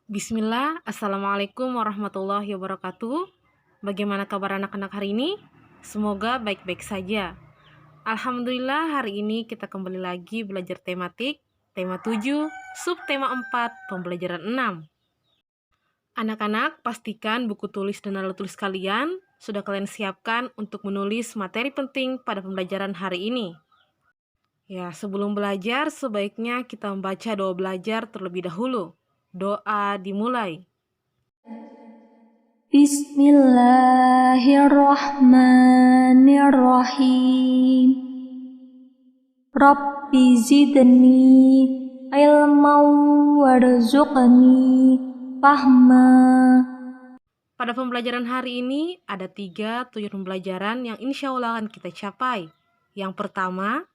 Bismillah, Assalamualaikum warahmatullahi wabarakatuh. Bagaimana kabar anak-anak hari ini? Semoga baik-baik saja. Alhamdulillah hari ini kita kembali lagi belajar tematik, tema 7, subtema 4, pembelajaran 6. Anak-anak, pastikan buku tulis dan alat tulis kalian sudah kalian siapkan untuk menulis materi penting pada pembelajaran hari ini. Ya, sebelum belajar sebaiknya kita membaca doa belajar terlebih dahulu. Doa dimulai. Bismillahirrahmanirrahim. Rabbi zidni ilman warzuqni fahma. Pada pembelajaran hari ini ada 3 tujuan pembelajaran yang insya Allah akan kita capai. Yang pertama,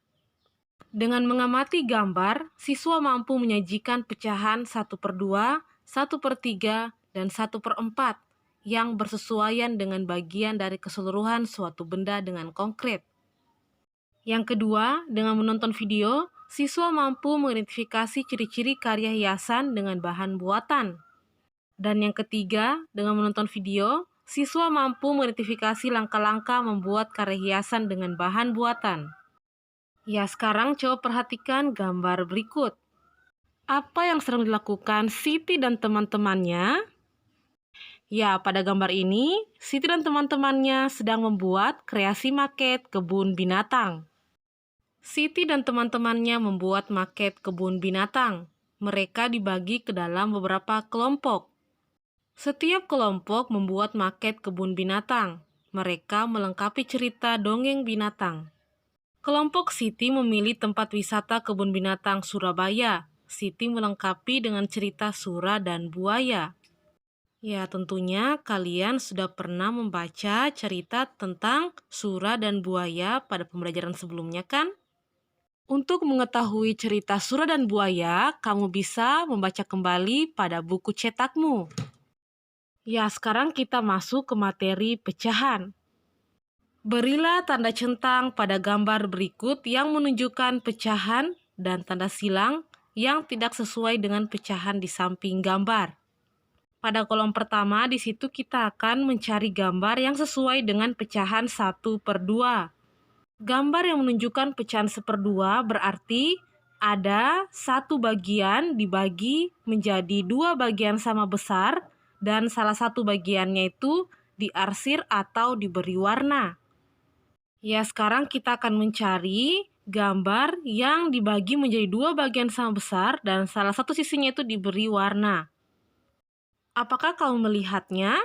dengan mengamati gambar, siswa mampu menyajikan pecahan 1/2, 1/3, dan 1/4 yang bersesuaian dengan bagian dari keseluruhan suatu benda dengan konkret. Yang kedua, dengan menonton video, siswa mampu mengidentifikasi ciri-ciri karya hiasan dengan bahan buatan. Dan yang ketiga, dengan menonton video, siswa mampu mengidentifikasi langkah-langkah membuat karya hiasan dengan bahan buatan. Ya, sekarang coba perhatikan gambar berikut. Apa yang sedang dilakukan Siti dan teman-temannya? Ya, pada gambar ini, Siti dan teman-temannya sedang membuat kreasi maket kebun binatang. Siti dan teman-temannya membuat maket kebun binatang. Mereka dibagi ke dalam beberapa kelompok. Setiap kelompok membuat maket kebun binatang. Mereka melengkapi cerita dongeng binatang. Kelompok Siti memilih tempat wisata kebun binatang Surabaya. Siti melengkapi dengan cerita sura dan buaya. Ya, tentunya kalian sudah pernah membaca cerita tentang sura dan buaya pada pembelajaran sebelumnya kan? Untuk mengetahui cerita sura dan buaya, kamu bisa membaca kembali pada buku cetakmu. Ya, sekarang kita masuk ke materi pecahan. Berilah tanda centang pada gambar berikut yang menunjukkan pecahan dan tanda silang yang tidak sesuai dengan pecahan di samping gambar. Pada kolom pertama, di situ kita akan mencari gambar yang sesuai dengan pecahan 1/2. Gambar yang menunjukkan pecahan 1/2 berarti ada satu bagian dibagi menjadi 2 bagian sama besar dan salah satu bagiannya itu diarsir atau diberi warna. Ya, sekarang kita akan mencari gambar yang dibagi menjadi 2 bagian sama besar dan salah satu sisinya itu diberi warna. Apakah kamu melihatnya?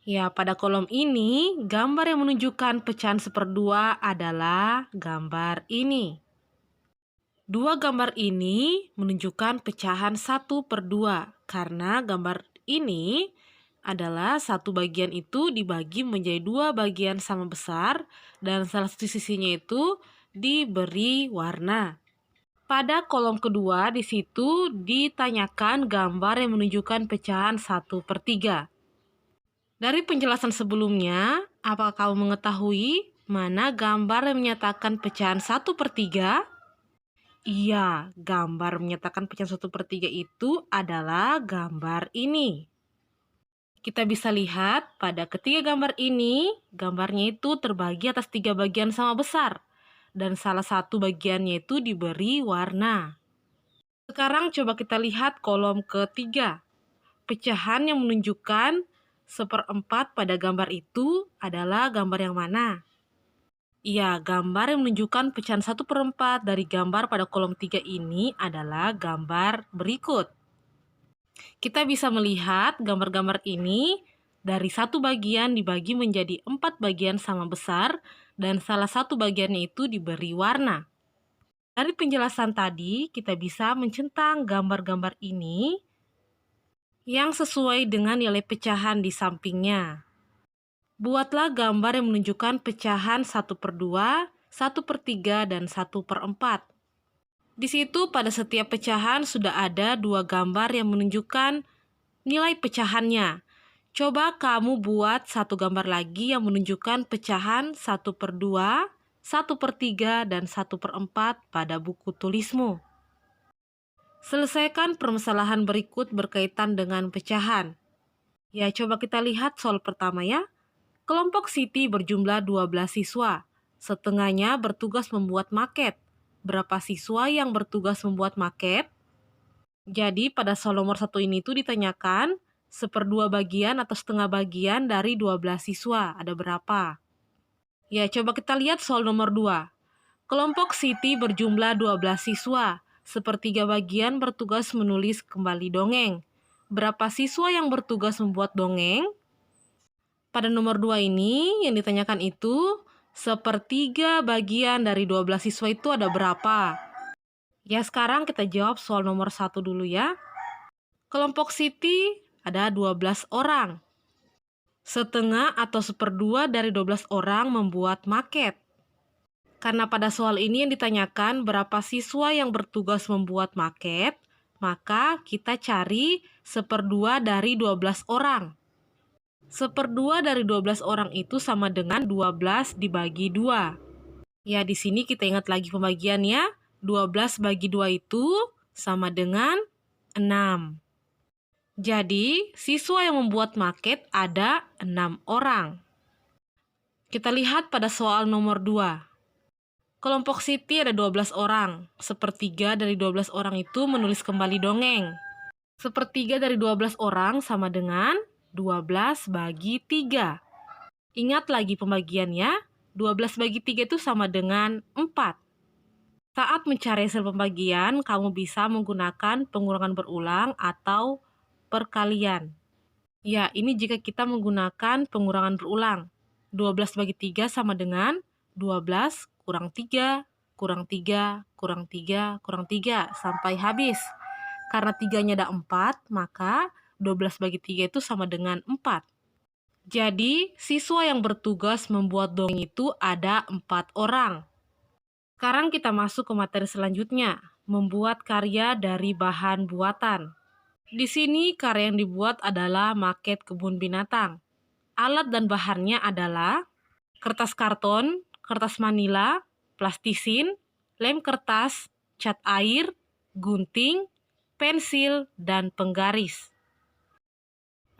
Ya, pada kolom ini, gambar yang menunjukkan pecahan 1/2 adalah gambar ini. 2 gambar ini menunjukkan pecahan 1/2 karena gambar ini adalah satu bagian itu dibagi menjadi 2 bagian sama besar dan salah satu sisinya itu diberi warna. Pada kolom kedua, di situ ditanyakan gambar yang menunjukkan pecahan 1/3. Dari penjelasan sebelumnya, apakah kamu mengetahui mana gambar yang menyatakan pecahan 1/3? Iya, gambar menyatakan pecahan 1/3 itu adalah gambar ini. Kita bisa lihat pada ketiga gambar ini, gambarnya itu terbagi atas 3 bagian sama besar. Dan salah satu bagiannya itu diberi warna. Sekarang coba kita lihat kolom ketiga. Pecahan yang menunjukkan 1/4 pada gambar itu adalah gambar yang mana? Iya, gambar yang menunjukkan pecahan 1/4 dari gambar pada kolom 3 ini adalah gambar berikut. Kita bisa melihat gambar-gambar ini dari satu bagian dibagi menjadi 4 bagian sama besar dan salah satu bagiannya itu diberi warna. Dari penjelasan tadi, kita bisa mencentang gambar-gambar ini yang sesuai dengan nilai pecahan di sampingnya. Buatlah gambar yang menunjukkan pecahan 1/2, 1/3, dan 1/4. Di situ pada setiap pecahan sudah ada 2 gambar yang menunjukkan nilai pecahannya. Coba kamu buat satu gambar lagi yang menunjukkan pecahan 1/2, 1/3, dan 1/4 pada buku tulismu. Selesaikan permasalahan berikut berkaitan dengan pecahan. Ya, coba kita lihat soal pertama ya. Kelompok Siti berjumlah 12 siswa. Setengahnya bertugas membuat maket. Berapa siswa yang bertugas membuat maket? Jadi pada soal nomor 1 ini tuh ditanyakan seperdua bagian atau setengah bagian dari 12 siswa. Ada berapa? Ya, coba kita lihat soal nomor 2. Kelompok Siti berjumlah 12 siswa. Sepertiga bagian bertugas menulis kembali dongeng. Berapa siswa yang bertugas membuat dongeng? Pada nomor 2 ini yang ditanyakan itu sepertiga bagian dari 12 siswa itu ada berapa? Ya, sekarang kita jawab soal nomor 1 dulu ya. Kelompok Siti ada 12 orang. Setengah atau seperdua dari 12 orang membuat maket. Karena pada soal ini yang ditanyakan berapa siswa yang bertugas membuat maket, maka kita cari seperdua dari 12 orang. Seperdua dari 12 orang itu sama dengan 12 dibagi 2. Ya, di sini kita ingat lagi pembagiannya. 12 bagi 2 itu sama dengan 6. Jadi, siswa yang membuat maket ada 6 orang. Kita lihat pada soal nomor 2. Kelompok Siti ada 12 orang. Sepertiga dari 12 orang itu menulis kembali dongeng. Sepertiga dari 12 orang sama dengan 12 bagi 3. Ingat lagi pembagiannya, 12 bagi 3 itu sama dengan 4. Saat mencari hasil pembagian, kamu bisa menggunakan pengurangan berulang atau perkalian. Ya, ini jika kita menggunakan pengurangan berulang. 12 bagi 3 sama dengan 12 kurang 3, kurang 3, kurang 3, kurang 3, sampai habis. Karena 3-nya ada 4, maka 12 bagi 3 itu sama dengan 4. Jadi, siswa yang bertugas membuat dongeng itu ada 4 orang. Sekarang kita masuk ke materi selanjutnya, membuat karya dari bahan buatan. Di sini karya yang dibuat adalah maket kebun binatang. Alat dan bahannya adalah kertas karton, kertas manila, plastisin, lem kertas, cat air, gunting, pensil, dan penggaris.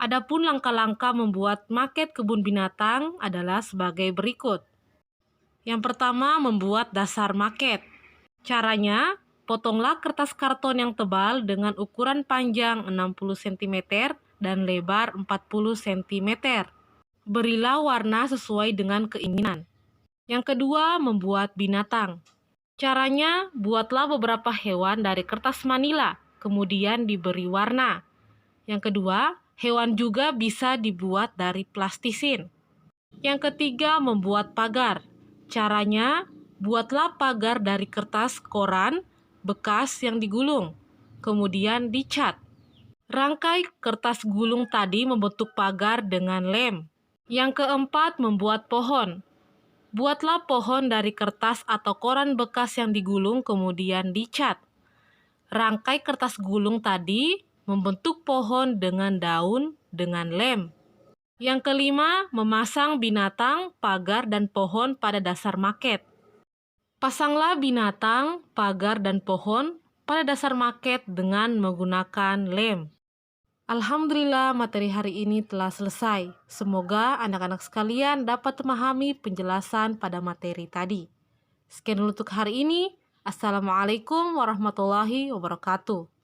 Adapun langkah-langkah membuat maket kebun binatang adalah sebagai berikut. Yang pertama, membuat dasar maket. Caranya, potonglah kertas karton yang tebal dengan ukuran panjang 60 cm dan lebar 40 cm. Berilah warna sesuai dengan keinginan. Yang kedua, membuat binatang. Caranya, buatlah beberapa hewan dari kertas manila, kemudian diberi warna. Yang kedua, hewan juga bisa dibuat dari plastisin. Yang ketiga, membuat pagar. Caranya, buatlah pagar dari kertas koran bekas yang digulung, kemudian dicat. Rangkai kertas gulung tadi membentuk pagar dengan lem. Yang keempat, membuat pohon. Buatlah pohon dari kertas atau koran bekas yang digulung kemudian dicat. Rangkai kertas gulung tadi membentuk pohon dengan daun dengan lem. Yang kelima, memasang binatang, pagar, dan pohon pada dasar maket. Pasanglah binatang, pagar, dan pohon pada dasar maket dengan menggunakan lem. Alhamdulillah, materi hari ini telah selesai. Semoga anak-anak sekalian dapat memahami penjelasan pada materi tadi. Sekian dulu untuk hari ini. Assalamualaikum warahmatullahi wabarakatuh.